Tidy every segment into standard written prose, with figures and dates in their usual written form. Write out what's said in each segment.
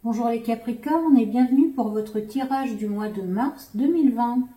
Bonjour les Capricornes et bienvenue pour votre tirage du mois de mars 2020.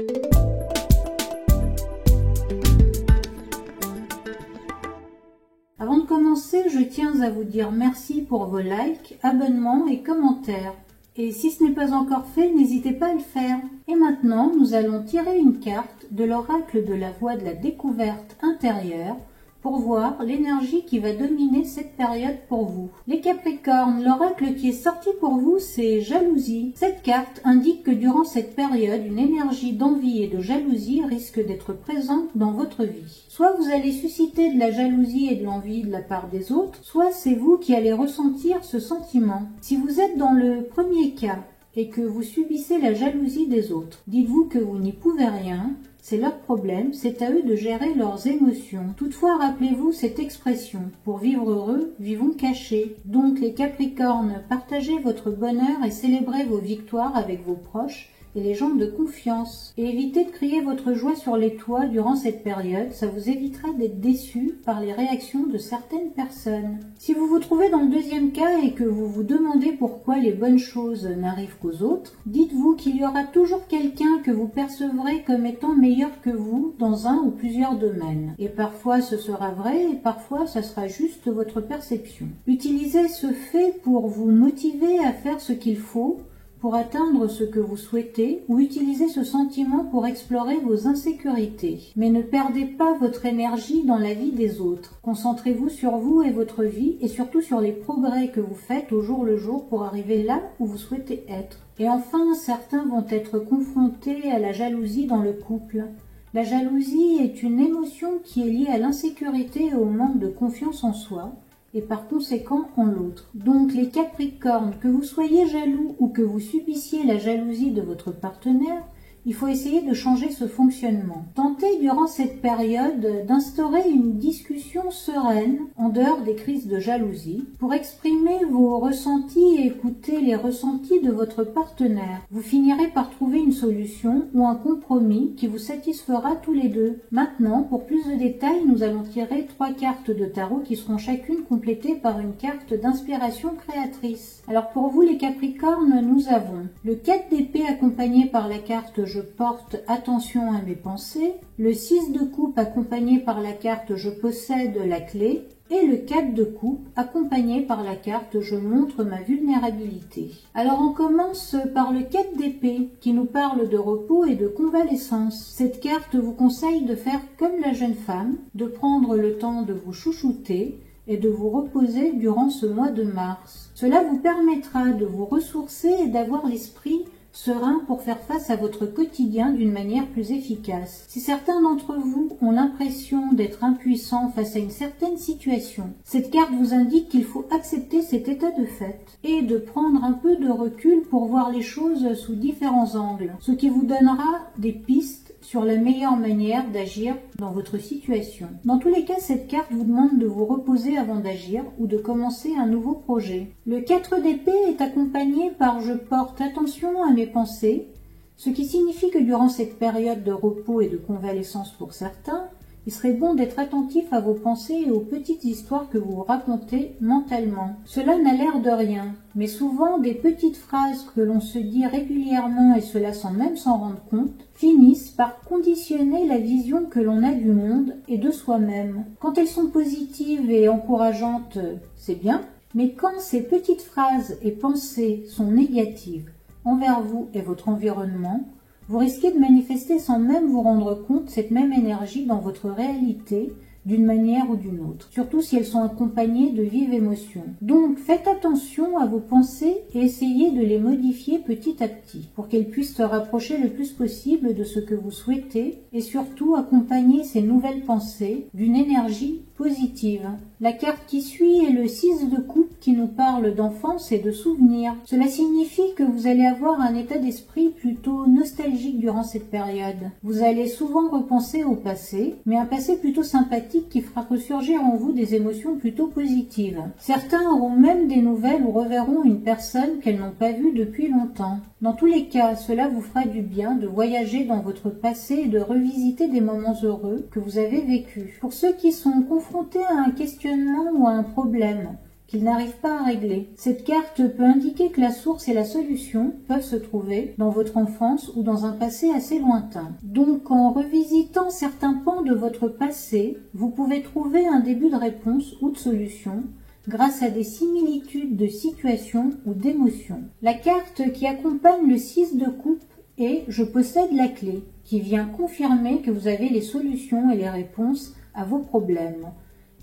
Avant de commencer, je tiens à vous dire merci pour vos likes, abonnements et commentaires. Et si ce n'est pas encore fait, n'hésitez pas à le faire. Et maintenant, nous allons tirer une carte de l'oracle de la voie de la découverte intérieure pour voir l'énergie qui va dominer cette période pour vous. Les Capricornes, l'oracle qui est sorti pour vous, c'est jalousie. Cette carte indique que durant cette période, une énergie d'envie et de jalousie risque d'être présente dans votre vie. Soit vous allez susciter de la jalousie et de l'envie de la part des autres, soit c'est vous qui allez ressentir ce sentiment. Si vous êtes dans le premier cas et que vous subissez la jalousie des autres, dites-vous que vous n'y pouvez rien. C'est leur problème, c'est à eux de gérer leurs émotions. Toutefois, rappelez-vous cette expression, pour vivre heureux, vivons cachés. Donc les Capricornes, partagez votre bonheur et célébrez vos victoires avec vos proches et les gens de confiance. Et évitez de crier votre joie sur les toits durant cette période, ça vous évitera d'être déçus par les réactions de certaines personnes. Si vous vous trouvez dans le deuxième cas et que vous vous demandez pourquoi les bonnes choses n'arrivent qu'aux autres, dites-vous qu'il y aura toujours quelqu'un que vous percevrez comme étant meilleur que vous dans un ou plusieurs domaines. Et parfois ce sera vrai et parfois ça sera juste votre perception. Utilisez ce fait pour vous motiver à faire ce qu'il faut pour atteindre ce que vous souhaitez ou utilisez ce sentiment pour explorer vos insécurités. Mais ne perdez pas votre énergie dans la vie des autres. Concentrez-vous sur vous et votre vie et surtout sur les progrès que vous faites au jour le jour pour arriver là où vous souhaitez être. Et enfin, certains vont être confrontés à la jalousie dans le couple. La jalousie est une émotion qui est liée à l'insécurité et au manque de confiance en soi, et par conséquent en l'autre. Donc les Capricornes, que vous soyez jaloux ou que vous subissiez la jalousie de votre partenaire, il faut essayer de changer ce fonctionnement. Tentez durant cette période d'instaurer une discussion sereine en dehors des crises de jalousie pour exprimer vos ressentis et écouter les ressentis de votre partenaire. Vous finirez par trouver une solution ou un compromis qui vous satisfera tous les deux. Maintenant, pour plus de détails, nous allons tirer 3 cartes de tarot qui seront chacune complétées par une carte d'inspiration créatrice. Alors pour vous les Capricornes, nous avons le 4 d'épée accompagné par la carte je porte attention à mes pensées, le 6 de coupe accompagné par la carte je possède la clé et le 4 de coupe accompagné par la carte je montre ma vulnérabilité. Alors on commence par le 4 d'épée qui nous parle de repos et de convalescence. Cette carte vous conseille de faire comme la jeune femme, de prendre le temps de vous chouchouter et de vous reposer durant ce mois de mars. Cela vous permettra de vous ressourcer et d'avoir l'esprit serein pour faire face à votre quotidien d'une manière plus efficace. Si certains d'entre vous ont l'impression d'être impuissants face à une certaine situation, cette carte vous indique qu'il faut accepter cet état de fait et de prendre un peu de recul pour voir les choses sous différents angles, ce qui vous donnera des pistes sur la meilleure manière d'agir dans votre situation. Dans tous les cas, cette carte vous demande de vous reposer avant d'agir ou de commencer un nouveau projet. Le 4 d'épée est accompagné par « je porte attention à mes pensées », ce qui signifie que durant cette période de repos et de convalescence pour certains, il serait bon d'être attentif à vos pensées et aux petites histoires que vous racontez mentalement. Cela n'a l'air de rien, mais souvent des petites phrases que l'on se dit régulièrement et cela sans même s'en rendre compte, finissent par conditionner la vision que l'on a du monde et de soi-même. Quand elles sont positives et encourageantes, c'est bien, mais quand ces petites phrases et pensées sont négatives envers vous et votre environnement, vous risquez de manifester sans même vous rendre compte cette même énergie dans votre réalité d'une manière ou d'une autre, surtout si elles sont accompagnées de vives émotions. Donc faites attention à vos pensées et essayez de les modifier petit à petit pour qu'elles puissent se rapprocher le plus possible de ce que vous souhaitez et surtout accompagner ces nouvelles pensées d'une énergie positive. La carte qui suit est le 6 de coupe qui nous parle d'enfance et de souvenirs. Cela signifie que vous allez avoir un état d'esprit plutôt nostalgique durant cette période. Vous allez souvent repenser au passé, mais un passé plutôt sympathique qui fera ressurgir en vous des émotions plutôt positives. Certains auront même des nouvelles ou reverront une personne qu'elles n'ont pas vue depuis longtemps. Dans tous les cas, cela vous fera du bien de voyager dans votre passé et de revisiter des moments heureux que vous avez vécus. Pour ceux qui sont confrontés à un questionnement ou à un problème, qu'ils n'arrivent pas à régler. Cette carte peut indiquer que la source et la solution peuvent se trouver dans votre enfance ou dans un passé assez lointain. Donc, en revisitant certains pans de votre passé, vous pouvez trouver un début de réponse ou de solution grâce à des similitudes de situations ou d'émotions. La carte qui accompagne le 6 de coupe est « Je possède la clé » qui vient confirmer que vous avez les solutions et les réponses à vos problèmes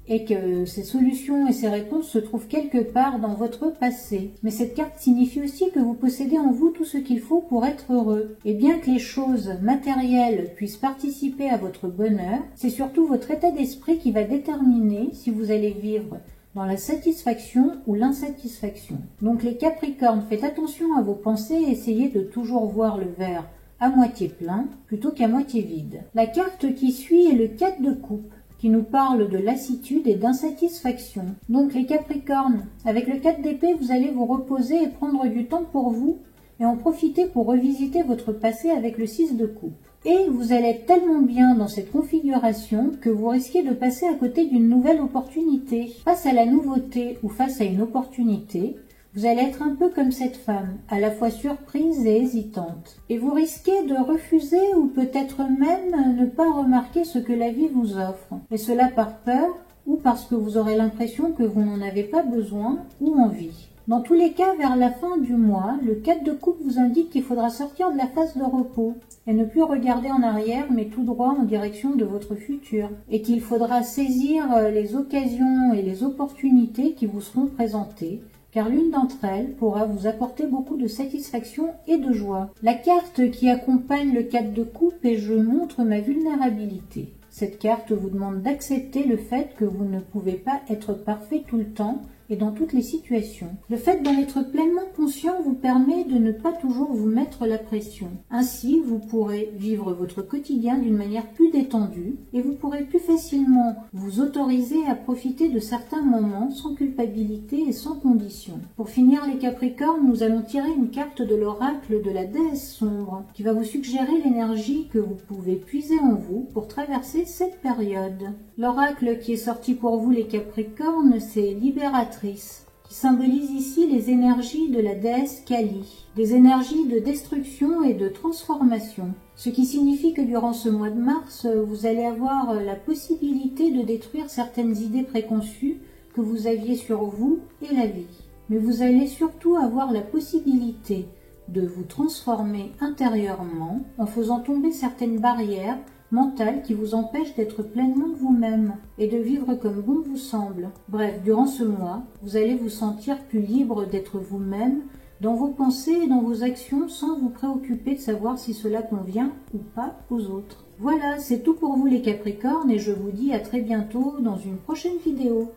et que ces solutions et ces réponses se trouvent quelque part dans votre passé. Mais cette carte signifie aussi que vous possédez en vous tout ce qu'il faut pour être heureux. Et bien que les choses matérielles puissent participer à votre bonheur, c'est surtout votre état d'esprit qui va déterminer si vous allez vivre dans la satisfaction ou l'insatisfaction. Donc les Capricornes, faites attention à vos pensées et essayez de toujours voir le verre à moitié plein plutôt qu'à moitié vide. La carte qui suit est le 4 de coupe, qui nous parle de lassitude et d'insatisfaction. Donc les Capricornes, avec le 4 d'épée, vous allez vous reposer et prendre du temps pour vous et en profiter pour revisiter votre passé avec le 6 de coupe. Et vous allez être tellement bien dans cette configuration que vous risquez de passer à côté d'une nouvelle opportunité. Face à la nouveauté ou face à une opportunité, vous allez être un peu comme cette femme, à la fois surprise et hésitante. Et vous risquez de refuser ou peut-être même ne pas remarquer ce que la vie vous offre. Et cela par peur ou parce que vous aurez l'impression que vous n'en avez pas besoin ou envie. Dans tous les cas, vers la fin du mois, le 4 de coupe vous indique qu'il faudra sortir de la phase de repos et ne plus regarder en arrière mais tout droit en direction de votre futur. Et qu'il faudra saisir les occasions et les opportunités qui vous seront présentées, car l'une d'entre elles pourra vous apporter beaucoup de satisfaction et de joie. La carte qui accompagne le 4 de coupe est « Je montre ma vulnérabilité ». Cette carte vous demande d'accepter le fait que vous ne pouvez pas être parfait tout le temps et dans toutes les situations. Le fait d'en être pleinement conscient vous permet de ne pas toujours vous mettre la pression. Ainsi, vous pourrez vivre votre quotidien d'une manière plus détendue et vous pourrez plus facilement vous autoriser à profiter de certains moments sans culpabilité et sans condition. Pour finir les Capricornes, nous allons tirer une carte de l'oracle de la déesse sombre qui va vous suggérer l'énergie que vous pouvez puiser en vous pour traverser cette période. L'oracle qui est sorti pour vous les Capricornes, c'est Libératrice, qui symbolise ici les énergies de la déesse Kali, des énergies de destruction et de transformation. Ce qui signifie que durant ce mois de mars, vous allez avoir la possibilité de détruire certaines idées préconçues que vous aviez sur vous et la vie. Mais vous allez surtout avoir la possibilité de vous transformer intérieurement en faisant tomber certaines barrières mentale qui vous empêche d'être pleinement vous-même et de vivre comme bon vous semble. Bref, durant ce mois, vous allez vous sentir plus libre d'être vous-même dans vos pensées et dans vos actions sans vous préoccuper de savoir si cela convient ou pas aux autres. Voilà, c'est tout pour vous les Capricornes et je vous dis à très bientôt dans une prochaine vidéo.